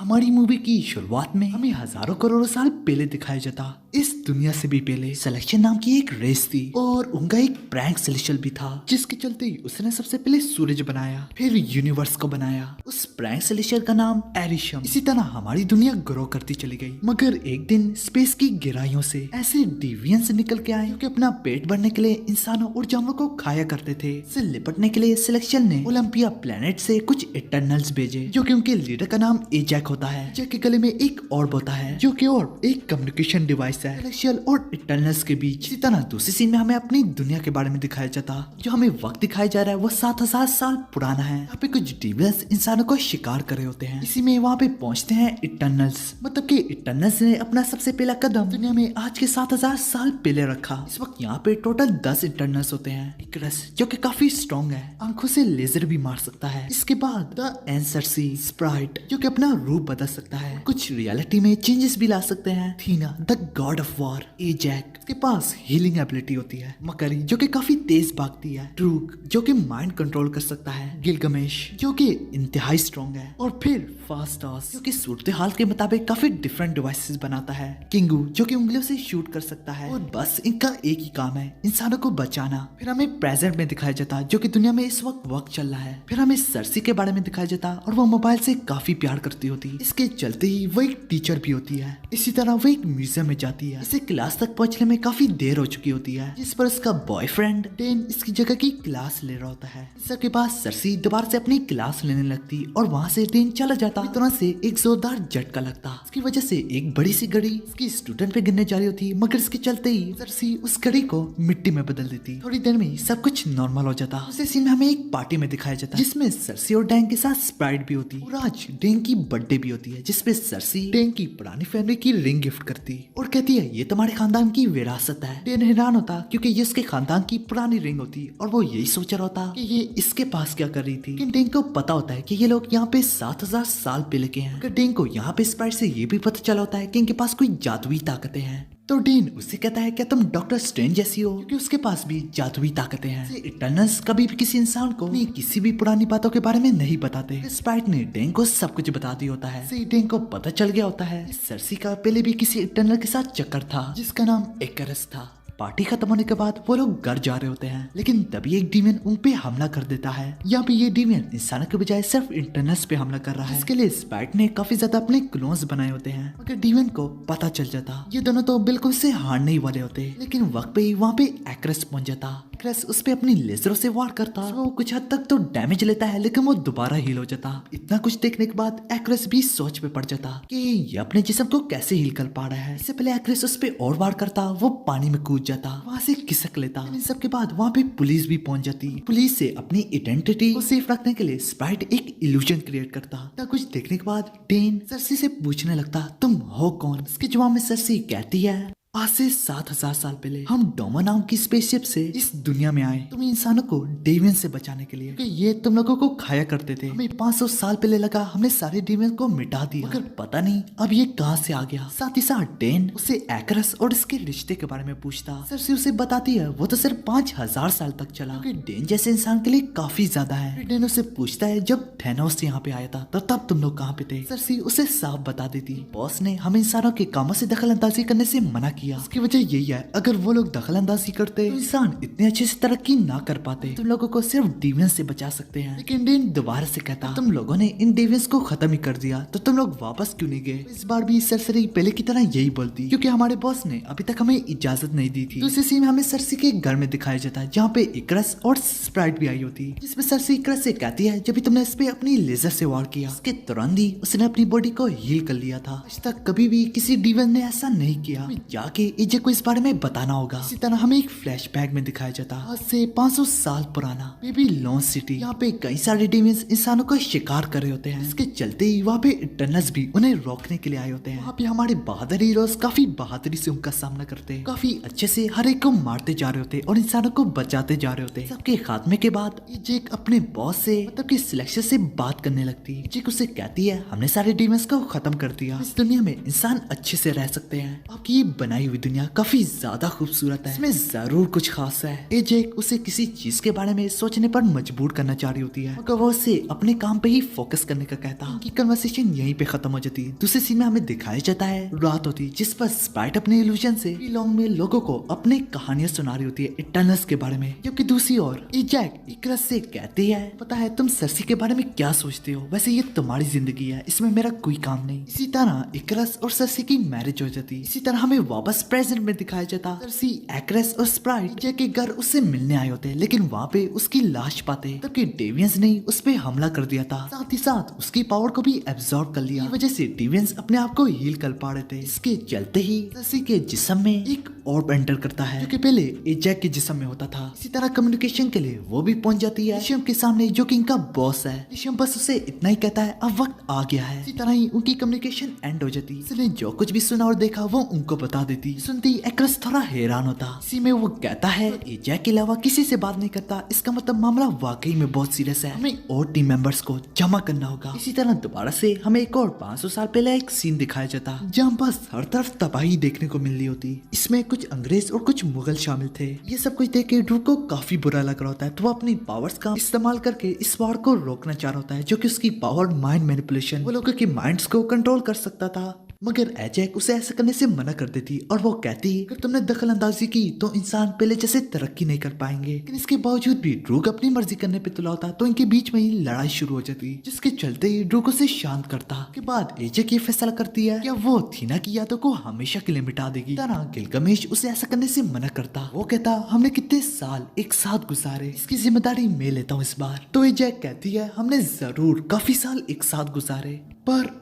हमारी मूवी की शुरुआत में हमें हजारों करोड़ों साल पहले दिखाया जाता। इस दुनिया से भी पहले सिलेक्शन नाम की एक रेस थी और उनका एक प्रैंक सेलेशियल भी था, जिसके चलते उसने सबसे पहले सूरज बनाया, फिर यूनिवर्स को बनाया। उस प्रैंक सेलेशियल का नाम एरिशम। इसी तरह हमारी दुनिया ग्रो करती चली गई, मगर एक दिन स्पेस की गहराइयों से ऐसे डिवियंस निकल के आए जो अपना पेट भरने के लिए इंसानों और जानवरों को खाया करते थे। इससे निपटने के लिए सिलेक्शन ने ओलंपिया प्लेनेट से कुछ इटर्नल्स भेजे, जो कि उनके लीडर का नाम एजैक होता है। जैक के गले में एक ऑर्ब होता है जो कि ऑर्ब एक कम्युनिकेशन डिवाइस है सेलेस्टियल और इटर्नल्स के बीच। इसी तरह दूसरी सीन में हमें अपनी दुनिया के बारे में दिखाया जाता। जो हमें वक्त दिखाया जा रहा है वो 7000 साल पुराना है। यहाँ पे कुछ डिवियंस इंसानों को शिकार कर रहे होते हैं। इसी में वहाँ पे पहुंचते हैं इटर्नल्स, मतलब कि इटर्नल्स ने अपना सबसे पहला कदम दुनिया में आज के 7000 साल पहले रखा। इस वक्त यहाँ पे टोटल 10 इटर्नल्स होते हैं। इकरस जो कि काफी स्ट्रॉन्ग है, आंखों से लेजर भी मार सकता है। इसके बाद द एंसर्सी स्प्राइट जो कि अपना रूप बदल सकता है, कुछ रियलिटी में चेंजेस भी ला सकते हैं। थीना the God of war, Ajax के पास हीलिंग एबिलिटी होती है। मकरी जो कि काफी तेज भागती है। ट्रूक जो कि माइंड कंट्रोल कर सकता है। गिलगमेश जो कि इंतहाई स्ट्रॉन्ग है। और फिर फास्टॉस जो कि सूरत हाल के मुताबिक काफी डिफरेंट डिवाइसेस बनाता है। किंगू जो कि उंगलियों से शूट कर सकता है। और बस इनका एक ही काम है, इंसानों को बचाना। फिर हमें प्रेजेंट में दिखाया जाता जो कि दुनिया में इस वक्त चल रहा है। फिर हमें सरसी के बारे में दिखाया जाता और वो मोबाइल से काफी प्यार करती होती। इसके चलते ही वो एक टीचर भी होती है। इसी तरह वो एक म्यूजियम में जाती है। इसे क्लास तक पहुंचने में काफी देर हो चुकी होती है, जिस पर उसका बॉयफ्रेंड डेन इसकी जगह की क्लास ले रहा होता है। सबके पास सरसी दोबारा से अपनी क्लास लेने लगती और वहाँ से डेन चला जाता। इस तरह से एक जोरदार झटका लगता। इसकी वजह से एक बड़ी सी घड़ी इसकी स्टूडेंट पे गिरने जा रही होती, मगर इसके चलते ही सरसी उस घड़ी को मिट्टी में बदल देती। थोड़ी देर में सब कुछ नॉर्मल हो जाता। उसी सीन में हमें एक पार्टी में दिखाया जाता जिसमें सरसी और डैंग के साथ स्प्राइट भी होती और आज डैंग की बर्थडे भी होती है, जिसपे सरसी डैंग की पुरानी फैमिली की रिंग गिफ्ट करती और कहती है ये तुम्हारे खानदान की विरासत है। डैन हैरान होता क्योंकि ये उसके खानदान की पुरानी रिंग होती और वो यही सोच रहा होता कि ये इसके पास क्या कर रही थी। लेकिन डैंग को पता होता है कि ये लोग यहाँ पे 7000 साल पहले के हैं। डैंग को यहाँ पे स्प्राइट से ये भी पता चला होता है कि इनके पास कोई जादुई ताकतें हैं। तो डीन उससे कहता है क्या तुम डॉक्टर स्ट्रेंज जैसी हो, क्योंकि उसके पास भी जादुई ताकतें हैं। इटर्नल्स कभी भी किसी इंसान को किसी भी पुरानी बातों के बारे में नहीं बताते। स्प्राइट ने डेंग को सब कुछ बता दिया होता है। डेंग को पता चल गया होता है सरसी का पहले भी किसी इटर्नल के साथ चक्कर था जिसका नाम एकरस था। पार्टी खत्म होने के बाद वो लोग घर जा रहे होते हैं, लेकिन तभी एक डीमन उन पे हमला कर देता है। यहाँ पे ये डीमन इंसानों के बजाय सिर्फ इंटरनल्स पे हमला कर रहा है। इसके लिए स्पाइट ने काफी ज्यादा अपने क्लोन्स बनाए होते हैं, मगर डीमन को पता चल जाता ये दोनों तो बिल्कुल से हारने ही वाले होते। लेकिन वक्त पे ही वहाँ पे एक्रेस पहुंच जाता। एक्रेस उस पे अपनी लेजरों से वार करता। वो कुछ हद तक तो डैमेज लेता है, लेकिन वो दोबारा हील हो जाता। इतना कुछ देखने के बाद एक्रेस भी सोच पे पड़ जाता कि ये अपने जिस्म को कैसे हील कर पा रहा है। इससे पहले एक्रेस उस पे और वार करता, वो पानी में कूद जाता, वहाँ से खिसक लेता। इन सब के बाद वहाँ पे पुलिस भी पहुंच जाती। पुलिस से अपनी आइडेंटिटी को सेफ रखने के लिए स्प्राइट एक इल्यूजन क्रिएट करता। इतना कुछ देखने के बाद डेन सरसी से पूछने लगता तुम हो कौन। इसके जवाब में सरसी कहती है आज से 7000 साल पहले हम डोमा नाम की स्पेसशिप से इस दुनिया में आए, तुम इंसानों को डेवियन से बचाने के लिए, क्योंकि ये तुम लोगों को खाया करते थे। हमें 500 साल पहले लगा हमने सारे डेवियन को मिटा दिया, मगर पता नहीं अब ये कहां से आ गया। साथ ही साथ डेन उसे एक्रेस और इसके रिश्ते के बारे में पूछता। सरसी उसे बताती है वो तो सिर्फ 5000 साल तक चला, क्योंकि डेन जैसे इंसान के लिए काफी ज्यादा है। डेन उसे पूछता है जब थैनोस यहाँ पे आया था तो तब तुम लोग कहाँ पे थे। सरसी उसे साफ बता देती बॉस ने हमें इंसानों के कामों से दखल अंदाजी करने से मना इसकी वजह यही है अगर वो लोग दखल अंदाजी करते तो इंसान इतने अच्छे से तरक्की ना कर पाते। तुम लोगों को सिर्फ डिवियंस से बचा सकते हैं। लेकिन डेन दोबारा से कहता तुम लोगों ने इन डिवियंस को खत्म ही कर दिया तो तुम लोग वापस क्यों नहीं गए। इस बार भी सरसरी पहले की तरह यही बोलती क्योंकि हमारे बॉस ने अभी तक हमें इजाजत नहीं दी थी। दूसरी सीन में हमें सरसी के घर में दिखाया जाता है जहाँ पे इकरस और स्प्राइट भी आई होती, जिसमें सरसी इकरस से कहती है जब भी तुमने इस पे अपनी लेजर से वार किया उसके तुरंत ही उसने अपनी बॉडी को हील कर लिया था। आज तक कभी भी किसी डिवियन ने ऐसा नहीं किया। जाके एजे को इस बारे में बताना होगा। इसी तरह हमें एक फ्लैशबैक में दिखाया जाता आज से 500 साल पुराना बेबी लॉन सिटी। यहाँ पे कई सारे डिवियंस इंसानों का शिकार कर रहे होते हैं। इसके चलते ही वहाँ पे इटर्नल्स भी उन्हें रोकने के लिए आए होते हैं। वहाँ पे हमारे बहादुर हीरोज काफी बहादुरी से उनका सामना करते हैं, काफी अच्छे से हर एक को मारते जा रहे होते और इंसानों को बचाते जा रहे होते। सबके खात्मे के बाद जेक अपने बॉस से मतलब कि सिलेक्शन से बात करने लगती। जेक उसे कहती है हमने सारे डिवियंस को खत्म कर दिया, इस दुनिया में इंसान अच्छे से रह सकते हैं। आपकी ये बनाई बनाई हुई दुनिया काफी ज्यादा खूबसूरत है, इसमें जरूर कुछ खास है। एजेक उसे किसी चीज के बारे में सोचने पर मजबूर करना चाह रही होती है, मगर वो उसे अपने काम पे ही फोकस करने का कहता है। उनकी कन्वर्सेशन यहीं पे खत्म हो जाती है। दूसरे सीन में हमें दिखाया जाता है रात होती जिस पर स्प्राइट अपने इल्यूजन से लॉन्ग में लोगों को अपने कहानियां सुना रही होती है इटर्नल्स के बारे में, जबकि दूसरी ओर एजेक इकरस से कहती है पता है तुम सरसी के बारे में क्या सोचते हो, वैसे ये तुम्हारी जिंदगी है, इसमें मेरा कोई काम नहीं। इसी तरह इकरस और सरसी की मैरिज हो जाती। इसी तरह हमें वापस प्रेजेंट में दिखाया जाता सरसी एक्रेस और स्प्राइट एजेक के घर उससे मिलने आए होते, लेकिन वहाँ पे उसकी लाश पाते तबकि डेवियंस ने उस पे हमला कर दिया था, साथ ही साथ उसकी पावर को भी एब्जॉर्ब कर लिया। वजह से डेवियंस अपने आप को हील कर पा रहे थे। इसके चलते ही सरसी के जिस्म में एक ऑर्ब एंटर करता है जो कि पहले एजेक के जिस्म में होता था। इसी तरह कम्युनिकेशन के लिए वो भी पहुंच जाती है रिशम के सामने जो कि इनका बॉस है। रिशम बस उसे इतना ही कहता है अब वक्त आ गया है। इसी तरह ही उनकी कम्युनिकेशन एंड हो जाती। इसने जो कुछ भी सुना और देखा वो उनको बता देती। सुनती एक्रेस थोड़ा हैरान होता। इसी में वो कहता है एजेक के अलावा किसी से बात नहीं करता, इसका मतलब मामला वाकई में बहुत सीरियस है, हमें और टीम मेंबर्स को जमा करना होगा। इसी तरह दोबारा से हमें एक और 500 साल पहले एक सीन दिखाया जाता जहाँ बस हर तरफ तबाही देखने को मिल रही होती। इसमें कुछ अंग्रेज और कुछ मुगल शामिल थे। ये सब कुछ देख के ड्रू को काफी बुरा लग रहा होता है, तो वो अपनी पावर्स का इस्तेमाल करके इस वार को रोकना चाह रहा होता है, जो कि उसकी पावर माइंड मैनिपुलेशन, वो लोगों के माइंड्स को कंट्रोल कर सकता था। मगर एजेक उसे ऐसा करने से मना कर देती और वो कहती अगर तुमने दखल अंदाजी की तो इंसान पहले जैसे तरक्की नहीं कर पाएंगे। लेकिन इसके बावजूद भी ड्रूक अपनी मर्जी करने पे तुला होता तो इनके बीच में ही लड़ाई शुरू हो जाती, जिसके चलते ही ड्रूक उसे शांत करता। के बाद एजेक ये फैसला करती है क्या वो थीना की यादों को हमेशा के लिए मिटा देगी। तरह गिलगमेश उसे ऐसा करने से मना करता। वो कहता हमने कितने साल एक साथ गुजारे, इसकी जिम्मेदारी मैं लेता हूँ इस बार। तो एजेक कहती है हमने जरूर काफी साल एक साथ गुजारे, पर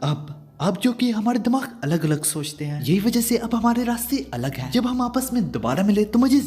अब जो कि हमारे दिमाग अलग अलग सोचते हैं, यही वजह से अब हमारे रास्ते अलग हैं। जब हम आपस में दोबारा मिले तो मुझे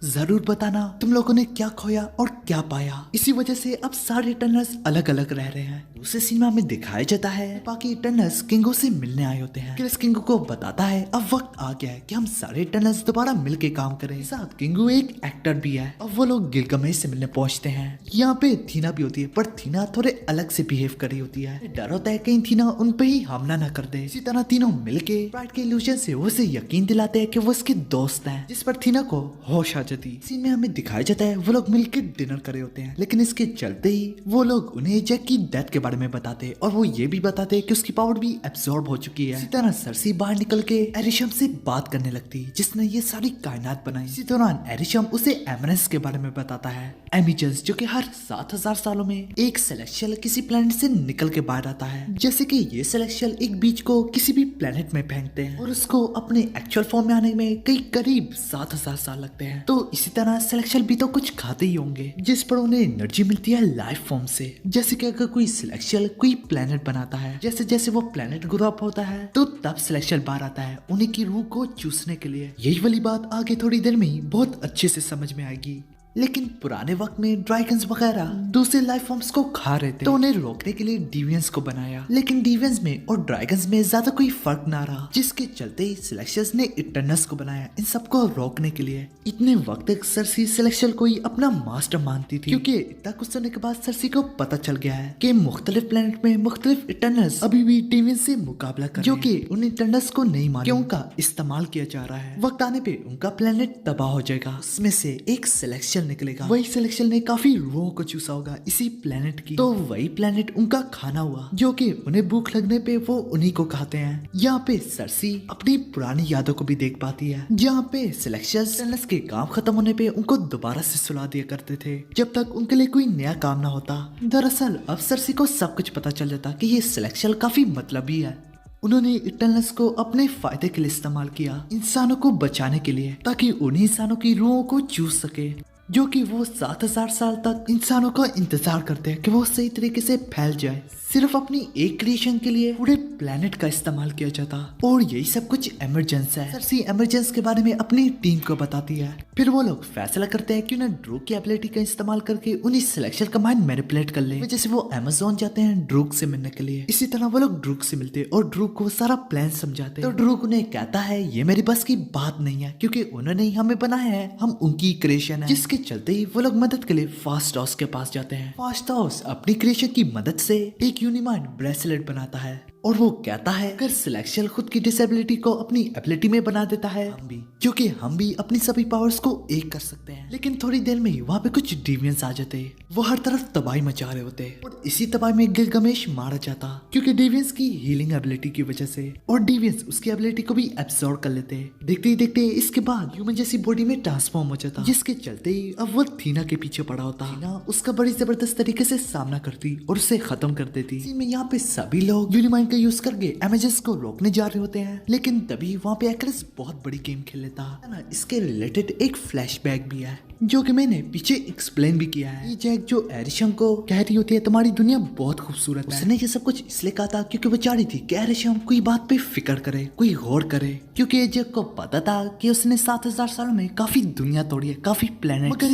जरूर बताना तुम लोगों ने क्या खोया और क्या पाया। इसी वजह से अब सारे इटर्नल्स अलग अलग रह रहे हैं। दूसरे सीन में दिखाया जाता है बाकी इटर्नल्स किंगो से मिलने आए होते हैं। क्रिस किंगो को बताता है अब वक्त आ गया है कि हम सारे इटर्नल्स दोबारा मिलके काम करें। साथ किंगो एक एक्टर भी है। अब वो लोग गिलगमेश से मिलने पहुंचते हैं। यहाँ पे थीना भी होती है, पर थीना थोड़े अलग से बिहेव कर रही होती है। डर होता है कहीं थीना उन पे ही हमला न कर दे। इसी तरह तीनों मिलके स्प्राइट के इल्यूजन से उसे यकीन दिलाते हैं कि वो उसके दोस्त हैं, जिस पर थीना को होश आ जाती। सीन में हमें दिखाया जाता है वो लोग मिलकर डिनर करे होते हैं, लेकिन इसके चलते ही वो लोग उन्हें एजेक की डेथ के बारे में बताते हैं और वो ये भी बताते हैं कि उसकी पावर भी एब्जॉर्ब हो चुकी है। इसी तरह सरसी बाहर निकल के एरिशम से बात करने लगती जिसने ये सारी कायनात बनाई। इसी दौरान एरिशम उसे एमरेंस के बारे में बताता है। एमिजन्स जो कि हर 7000 सालों में एक सेलेस्टियल किसी प्लेनेट से निकल के बाहर आता है। जैसे कि ये सेलेस्टियल एक बीज को किसी भी प्लेनेट में फेंकते हैं और उसको अपने एक्चुअल फॉर्म में आने में कई करीब 7000 साल लगते हैं। तो इसी तरह सेलेस्टियल भी तो कुछ खाते ही होंगे जिस पर उन्हें एनर्जी मिलती है लाइफ फॉर्म से। जैसे कि अगर कोई सेलेस्टियल कोई प्लेनेट बनाता है, जैसे जैसे वो प्लेनेट ग्रो अप होता है तो तब सेलेस्टियल बाहर आता है उन्हीं की रूह को चूसने के लिए। यही वाली बात आगे थोड़ी देर में ही बहुत अच्छे से समझ में आएगी। लेकिन पुराने वक्त में ड्रैगन्स वगैरह दूसरे लाइफ फॉर्म्स को खा रहे थे, तो उन्हें रोकने के लिए डिवियंस को बनाया। लेकिन डिवियंस में और ड्रैगन्स में ज्यादा कोई फर्क ना रहा, जिसके चलते ही सेलेस्टियल्स ने इटर्नल्स को बनाया इन सबको रोकने के लिए। इतने वक्त तक सरसी सेलेस्टियल को ही अपना मास्टर मानती थी, क्योंकि इतना कुछ सुनने के बाद सरसी को पता चल गया है कि मुख्तलिफ प्लेनेट में मुख्तलिफ इटर्नल्स अभी भी डिवियंस से मुकाबला कर जो कि उन इटर्नल्स को नहीं मालूम उनका इस्तेमाल किया जा रहा है। वक्त आने पे उनका प्लेनेट तबाह हो जाएगा, उसमें से एक सेलेस्टियल निकलेगा। वही सेलेस्टियल ने काफी रूहों को चूसा होगा इसी प्लेनेट की, तो वही प्लेनेट उनका खाना हुआ, जो कि उन्हें भूख लगने पे वो उन्हीं को खाते हैं। यहाँ पे सरसी अपनी पुरानी यादों को भी देख पाती है, जहाँ पे सेलेस्टियल्स के काम खत्म होने पे उनको दोबारा से सुला दिया करते थे जब तक उनके लिए कोई नया काम ना होता। दरअसल अब सरसी को सब कुछ पता चल जाता कि ये सेलेस्टियल काफी मतलबी है। उन्होंने इटर्नल्स को अपने फायदे के लिए इस्तेमाल किया, इंसानों को बचाने के लिए, ताकि उन्हीं इंसानों की रूहों को चूस सके, जो कि वो 7000 साल तक इंसानों का इंतजार करते हैं कि वो सही तरीके से फैल जाए। सिर्फ अपनी एक क्रिएशन के लिए पूरे प्लेनेट का इस्तेमाल किया जाता, और यही सब कुछ एमरजेंस है। सरसी एमरजेंस के बारे में अपनी टीम को बताती है। फिर वो लोग फैसला करते हैं कि उन्हें ड्रूक की एबिलिटी का इस्तेमाल करके उन्हीं सेलेस्टियल का माइंड मैनिपुलेट कर ले, जैसे वो अमेज़न जाते हैं ड्रूक से मिलने के लिए। इसी तरह वो लोग ड्रूक से मिलते और ड्रूक को सारा प्लान समझाते, तो ड्रूक उन्हें कहता है ये मेरी बस की बात नहीं है, क्योंकि उन्होंने ही हमें बनाया है, हम उनकी क्रिएशन है। जिसके चलते ही वो लोग मदद के लिए फास्ट हाउस के पास जाते हैं। फास्ट हाउस अपनी क्रिएशन की मदद से एक यूनिमाइंड ब्रेसलेट बनाता है, और वो कहता है अगर सिलेक्शन खुद की डिसेबिलिटी को अपनी एबिलिटी में बना देता है क्योंकि हम भी अपनी सभी पावर्स को एक कर सकते हैं। लेकिन थोड़ी देर में ही वहाँ पे कुछ डिवियंस आ जाते, वो हर तरफ तबाही मचा रहे होते और इसी तबाही में गिलगमेश मारा जाता क्योंकि डिवियंस की हीलिंग एबिलिटी की वजह से, और डिवियंस उसकी एबिलिटी को भी एब्सॉर्ब कर लेते। देखते ही देखते इसके बाद ह्यूमन जैसी बॉडी में ट्रांसफॉर्म हो जाता, जिसके चलते ही अब वो थीना के पीछे पड़ा होता। थीना उसका बड़ी जबरदस्त तरीके से सामना करती और उसे खत्म कर देती। इसी में यहाँ पे सभी लोग यूनिमाइंड का यूज करके एमेजेस को रोकने जा रहे होते हैं, लेकिन तभी वहाँ पे एक्रेस बहुत बड़ी गेम खेल लेता है ना। इसके रिलेटेड एक फ्लैशबैक भी है जो कि मैंने पीछे एक्सप्लेन भी किया है। ये जैक जो एरिशम को कह रही होती है तुम्हारी दुनिया बहुत खूबसूरत है, उसने ये सब कुछ इसलिए कहा था क्योंकि वो चाह रही थी कि एरिशम कोई बात पे फिक्र करे, कोई गौर करे, क्योंकि ये जैक को पता था कि उसने 7000 सालों में काफी दुनिया तोड़ी है, काफी प्लेनेट। मगर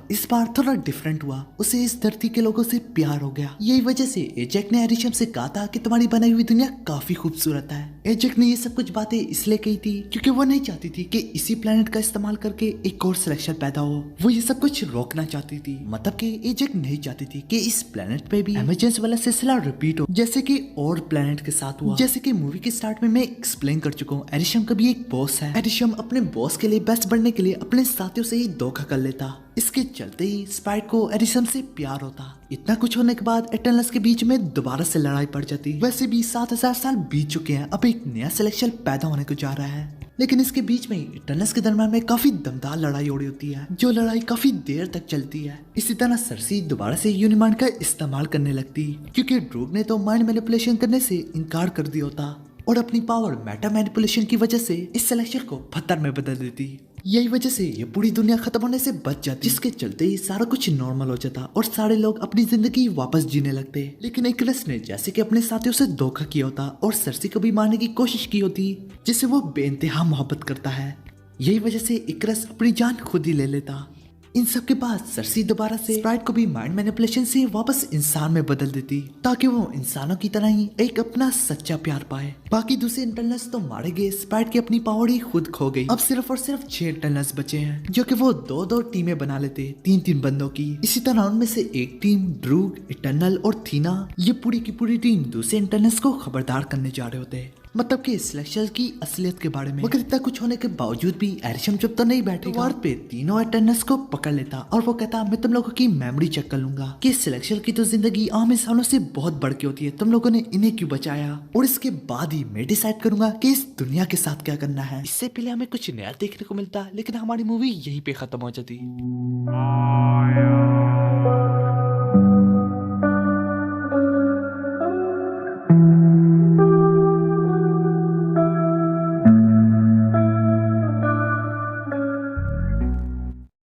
इस बार थोड़ा डिफरेंट हुआ, उसे इस धरती के लोगों से प्यार हो गया। यही वजह से एजेक ने एरिशम से कहा था कि तुम्हारी बनाई हुई दुनिया काफी खूबसूरत है। एजेक ने ये सब कुछ बातें इसलिए कही थी क्योंकि वो नहीं चाहती थी कि इसी प्लेनेट का इस्तेमाल करके एक और सिलेक्शन पैदा हो। वो ये सब कुछ रोकना चाहती थी, मतलब कि एजेक नहीं चाहती थी कि इस प्लेनेट पे भी एमरजेंसी वाला सिलसिला रिपीट हो, जैसे कि और प्लेनेट के साथ हुआ। जैसे कि मूवी के स्टार्ट में मैं एक्सप्लेन कर चुका हूँ, एरिशम का भी एक बॉस है। एरिशम अपने बॉस के लिए बेस्ट बनने के लिए अपने साथियों से ही धोखा कर लेता। इसके चलते ही स्पाइट को एरिशम से प्यार होता। इतना कुछ होने के बाद एटर्नल्स के बीच में दोबारा से लड़ाई पड़ जाती। वैसे भी 7000 साल बीत चुके हैं, अब एक नया सिलेक्शन पैदा होने को जा रहा है, लेकिन इसके बीच में इटर्नल्स के दरम्यान में काफी दमदार लड़ाई हो रही होती है, जो लड़ाई काफी देर तक चलती है। इसी तरह सरसी दोबारा से यूनिमाइंड का इस्तेमाल करने लगती क्योंकि ड्रूग ने तो माइंड मैनिपुलेशन करने से इनकार कर दिया होता और अपनी पावर मेटा मैनिपुलेशन की वजह से इस सिलेक्शन को पत्थर में बदल देती। यही वजह से ये पूरी दुनिया खत्म होने से बच जाती, जिसके चलते ही सारा कुछ नॉर्मल हो जाता और सारे लोग अपनी जिंदगी वापस जीने लगते। लेकिन इकरस ने जैसे कि अपने साथियों से धोखा किया होता और सरसी को भी मारने की कोशिश की होती, जिससे वो बेइंतहा मोहब्बत करता है। यही वजह से इकरस अपनी जान खुद ही ले लेता। इन सब के बाद सरसी दोबारा से स्प्राइट को भी माइंड मैनिपुलेशन से वापस इंसान में बदल देती ताकि वो इंसानों की तरह ही एक अपना सच्चा प्यार पाए। बाकी दूसरे इंटरनल्स तो मारे गए, स्प्राइट की अपनी पावर ही खुद खो गई। अब सिर्फ और सिर्फ 6 इंटरनल्स बचे हैं, जो कि वो 2-2 टीमें बना लेते, 3-3 बंदों की। इसी तरह उनमें से एक टीम ड्रूग, इटर्नल और थीना, ये पूरी की पूरी टीम दूसरे इंटरनल्स को खबरदार करने जा रहे होते, मतलब कि सिलेक्शन की असलियत के बारे में। मगर इतना कुछ होने के बावजूद भी एरिशम चुप तो नहीं बैठेगा। वार्ड पे तीनों अटेंडेंस को पकड़ लेता और वो कहता मैं तुम लोगों की मेमोरी चेक कर लूंगा कि सिलेक्शन की तो जिंदगी आम इंसानों से बहुत बढ़ के होती है, तुम लोगों ने इन्हें क्यों बचाया, और इसके बाद ही मैं डिसाइड करूंगा कि इस दुनिया के साथ क्या करना है। इससे पहले हमें कुछ नया देखने को मिलता, लेकिन हमारी मूवी यहीं पे खत्म हो जाती।